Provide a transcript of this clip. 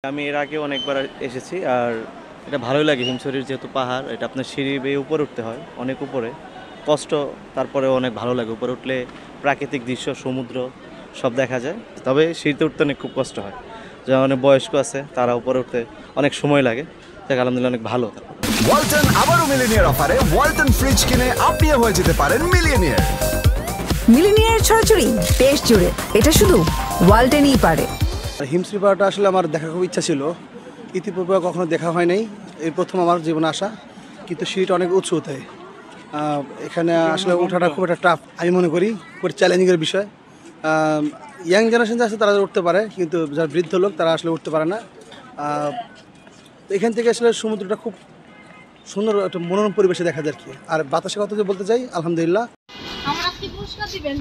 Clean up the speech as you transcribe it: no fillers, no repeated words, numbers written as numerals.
আমি এর আগে অনেকবার এসেছি আর এটা ভালোই লাগে। হিমছড়ির যেহেতু পাহাড়, এটা আপনার সিঁড়ি বেয়ে উপরে উঠতে হয়, অনেক উপরে কষ্ট, তারপরেও অনেক ভালো লাগে। উপরে উঠলে প্রাকৃতিক দৃশ্য, সমুদ্র সব দেখা যায়। তবে সিঁড়িতে উঠতে অনেক খুব কষ্ট হয়, যারা অনেক বয়স্ক আছে তারা উপরে উঠতে অনেক সময় লাগে। দেখ আলহামদুলিল্লাহ অনেক ভালো। ওয়ালটন আবারও মিলিনিয়ার অফারে ওয়ালটন ফ্রিজ কিনে আপনিও হয়ে যেতে পারেন মিলিয়নিয়ার। মিলিনিয়ার ছড়াছড়ি দেশ জুড়ে, এটা শুধু ওয়ালটেনই পারে। হিমছড়ি পাহাড়টা আসলে আমার দেখার খুব ইচ্ছা ছিল, ইতিপূর্বে কখনো দেখা হয় নাই, এই প্রথম আমার জীবনে আসা। কিন্তু সিঁড়িটা অনেক উঁচুতে, এখানে আসলে ওঠাটা খুব একটা টাফ আমি মনে করি, খুব চ্যালেঞ্জিংয়ের বিষয়। ইয়াং জেনারেশন যা আছে তারা উঠতে পারে, কিন্তু যারা বৃদ্ধ লোক তারা আসলে উঠতে পারে না। এখান থেকে আসলে সমুদ্রটা খুব সুন্দর একটা মনোরম পরিবেশে দেখা যায় আর কি। আর বাতাসের কথা যে বলতে চাই, আলহামদুলিল্লাহ। আমার আজকে পুরস্কার দিবেন।